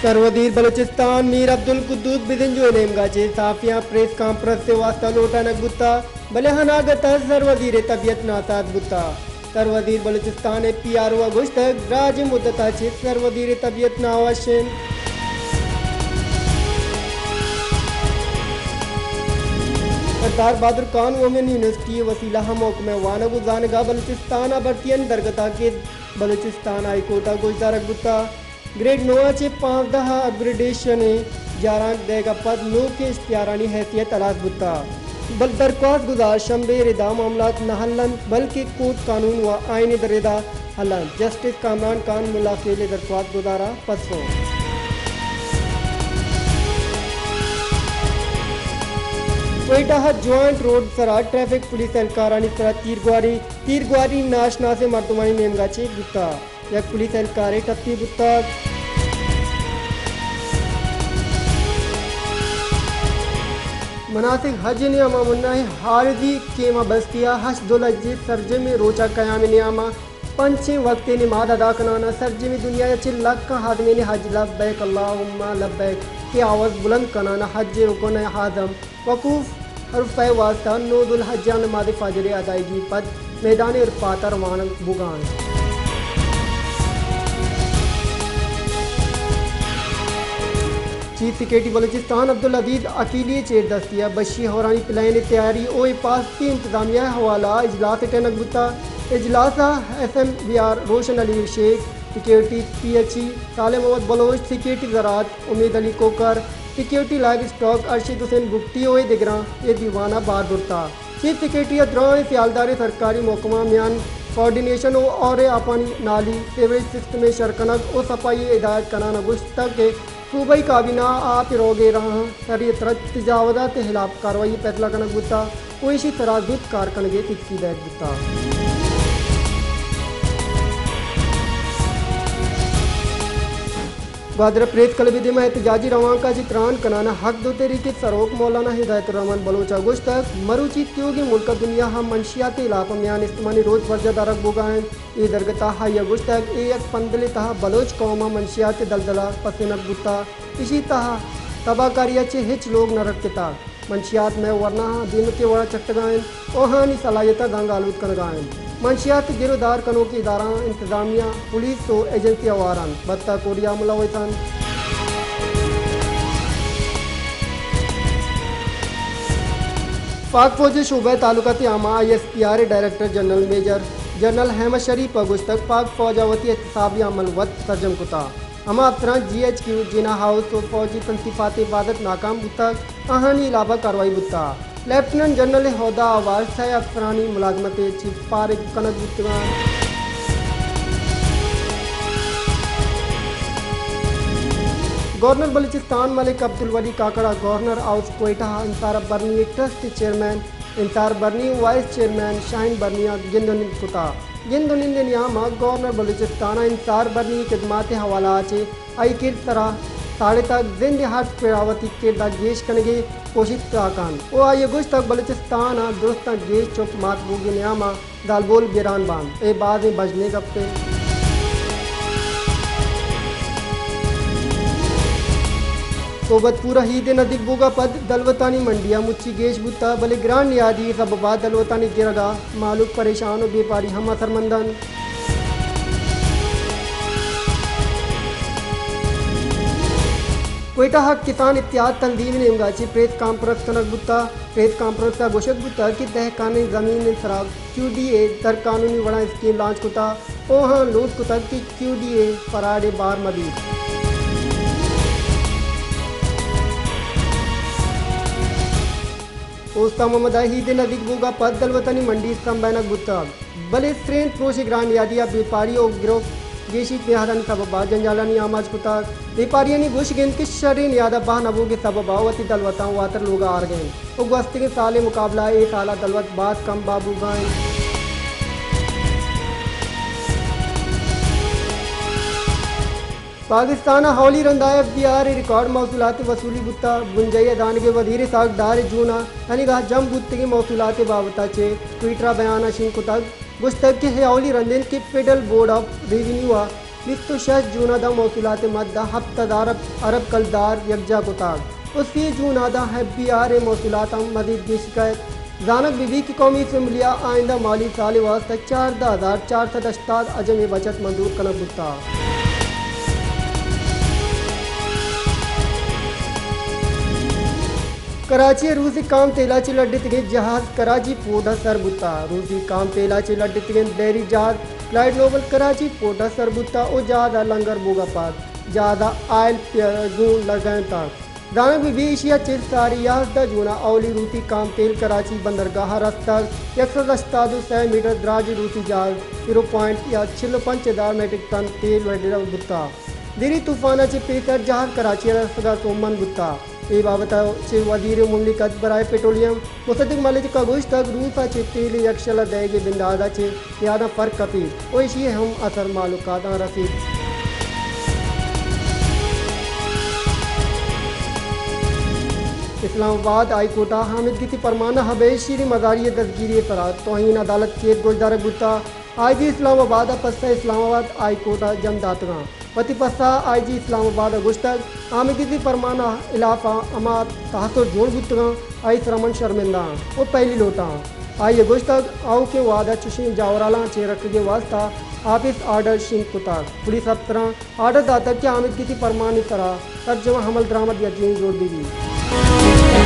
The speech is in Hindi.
सर्वदीर बलूचिस्तान मीर अब्दुल कुद्दूस बिदिंजो नेमगाचे साफिया प्रेस कॉन्फ्रेंस से वास्ता लोटानक बुत्ता बलहनागत सर्वदीर तबियत नासाद बुत्ता सर्वदीर बलूचिस्तान PRO अगुश्तक राज मुद्दताचे सर्वदीर तबियत नावाशेन सरदार बहादुर खान वुमेन यूनिवर्सिटी वसीला महकमे वानगु जानगा बलूचिस्तान भर्तियन दरगता के बलूचिस्तान हाईकोर्टा गोजदारक बुत्ता ग्रेड 9 चे 15 अपग्रेडेशन 11 देगा पद नो के इश्तियारानी हैसियत अलास बुत्ता बल दरख्वास्त गुजार शंबे रिदा मामलात न हल्लन बल्कि कोर्ट कानून व आईन दरेदा हल्लन जस्टिस कामरान खान मुलाफिले दरख्वास्त गुजारा पसो कोयटा ज्वाइंट रोड सरा ट्रैफिक पुलिस एहलकारानी सरा तीरगुआरी नाशना से मर्दमानी नेमगाचे बुत्ता यक पुलिस एहलकारे टप्पी बुत्ता मनासिक हज नियामा मुन्ना हारजी केमा बस्तिया हज दुलजी सरजे में रोचा कयाम नियामा पंचे वक्त नमाज अदा कराना सरजे में दुनिया चे लख हादमे ने हज लब्बैक अल्लाहुम्मा लब्बैक की आवाज़ बुलंद कराना हज रुकन हादम वकूफ़ हरफ वास्ता नोदुल हज्जा नमाज फजर अदायगी पद मैदान इरफात रवाना बुगान चीफ सेक्रेटरी बलूचिस्तान अब्दुल अजीज अकीली चेर दस्तिया बशी होरानी प्लान तैयारी ओ पास की इंतजामिया हवाला इजलास टनक बुत्ता इजलास SMBR Roshan Ali Sheikh security PHE Saleh Mohammad Baloch security ज़रात उम्मीद अली कोकर security livestock Arshid Hussain Bugti ओए दिगरा ये दीवाना बार दुरता चीफ सेक्रेटरी अद्राए सियालदार सरकारी महकमा म्यान कोऑर्डिनेशन और आपानी नाली सेवेज सिस्टम में शरकनक और सफाई हिदायत कराना गुश्त के सूबाई काबीना आप रोगे रहा शरीयत तजावजा के खिलाफ कार्रवाई फैसला कनक बुत्ता कोईशी तराजुद कारकनगे तिक्की दैत बुत्ता ग्वादर प्रेस क्लब में एहतजाजी रवान का चित्रान कनाना हक दो तरीके सरोक मौलाना हिदायतुर्रहमान बलोचा गुश्तक मरूची त्योगी मुल्क दुनिया हम मंशियात इलाक़ों में इस्तेमाली रोज वर्जा दारक बुगाएं ये दरगता हाई गुश्तक एक पंदले तहा बलोच कौमा मंशियात दलदला पसनक बुता इसी तहा तबाकारिया चे हिच लोग नरक किता मंशियात में वरना दिन के वड़ा चट्टगाएं ओहानी सलाहियता गंग आलूद करगाएं मंशियात गिरदार कनो की इदारा इंतजामिया पुलिस तो एजेंसी वारान बत्ता कोरिया मुलावतन पाक फौजी शूबे तालुकाती आमा ISPR director general major general Ahmad Sharif गुश्तक पाक फौजावती एहतसाबी अमल वत सर्जम कुता अमा अफसरान GHQ जिना हाउस और फौजी तनसीफात इबादत नाकाम बुतक अहानी इलावा कार्रवाई बुता लेफ्टिनेंट जनरल होदा आवाज से अफसरानी मुलाजमत चीफ पारिक कनक बुतगा गवर्नर बलूचिस्तान मलिक अब्दुल वली काकड़ा गवर्नर हाउस कोयटा इंसार बर्नी ट्रस्ट चेयरमैन इंसार बर्नी वाइस चेयरमैन शाहीन बर्निया गिंदुनिन कुता गिंदुनिन नियामा गवर्नर बलूचिस्तान इंसार बर्नी खिदमात हवाला चे आई किर तरह साढ़े तक जिंद हाथ पेरावती किरदा गेश कनगे कोशिश काकान ओ आये गुश तक बलूचिस्तान दुरुस्त गेश चुप मात बूगी नियामा दालबोल बिरान बान ए बाद में बजने गप्पे सोबत पूरा ही दिन अधिक बुगा पद दलवतानी मंडिया मुच्ची गेश बुता बले ग्रांड नियादी सब बाद दलवतानी गिरगा मालूक परेशान और बेपारी हम असरमंदन कोयटा हक किसान इत्याद तंजीम ने इंगाची प्रेस कॉन्फ्रेंस कनक बुता प्रेस कॉन्फ्रेंस का घोषक बुता कि तहकानी ज़मीन सराब QDA तर कानूनी बड़ा स्कीम लॉन्च कुता ओहाँ लूट कुता कि QDA फराडे बार मदीद ओस्ता मोहम्मद ही दिन अधिक बुगा पद दलवतनी मंडी संबैनक बुता बले श्रेन प्रोश ग्रांड यादिया व्यापारी और गिरोह गेशी बिहारन सबबा जंजालानी आमाज कुता व्यापारियानी घुश गेंद के शरीन यादा बाह नबू के सबबा वती दलवता वातर लोग आर गए उगवस्ती के साले मुकाबला एक साला दलवत बात कम बाबू गाएं पाकिस्तान हौली रंदाय FBR रिकॉर्ड मौसूलात वसूली बुत्ता गुंजई दान के वजीर सागदार जूना अलीगाह जम बुत्ते के मौसूलात बाबता चे ट्विटरा बयान शिन कुतग गुस्तक के हौली रंदेन के फेडरल बोर्ड ऑफ रेवेन्यू 26 जूनदा मौसूलात मद्दा हफ्तादार अरब कलदार यकजा कुताब उसी जूनदा FBI मौसूलात मजीद की शिकायत जानक बीबी की कौमी असम्बलिया आइंदा माली साल वास्ते 14,488 अजम बचत मंजूर कनक बुता। कराची रूसी काम तेलाची लड्डीत जहाज कराची पोर्ट सरबुता रूसी काम तेलाची लड्डीत बैरी जहाज फ्लाइट नोबल कराची पोर्ट सरबुता और जहाज लंगर बोगापात जहाज आयल जून लगन तक दानक भी एशिया चिर सारी याजदा जूना अवली रूसी काम तेल कराची बंदरगाह रास्ता 187 मीटर दराज रूसी जहाज 0.56 मेट्रिक टन तेल वडीरा बुता दिरी तूफानाचे पेकर जहाज कराची रास्ता सोमन बुता ये बाबत वजीर मुमलिकत बराए पेट्रोलियम मुसद्दिक मलिक का गोश्त तक रूसा तेल यक्षला देगे बिंदादा चे यादा फर्क कपीर ओशी हम असर मालूकात रसीद इस्लामाबाद हाई कोर्टा हामिद की परमाना हबेशी मजारी दसगिरी फरार तोहीन अदालत के गोजदार गुत्ता IG इस्लामाबाद पस्सा इस्लामाबाद हाई कोर्टा जमदातगा पति पस्सा IG इस्लामाबाद गुश्तक हामिद की परमाना इलाफा अमा तहसर जोड़ गुत्तगा आई सरमन शर्मिंदा और पहली लोटा आई गुश्तक आओ के वादा चुशी जावराला चे रख के वास्ता ऑफिस आर्डर शिंग कुतार पुलिस अफसर आर्डर दाता कि हामिद की परमानी तरह तर्जमा हमल दरामद यकीन जोड़ दी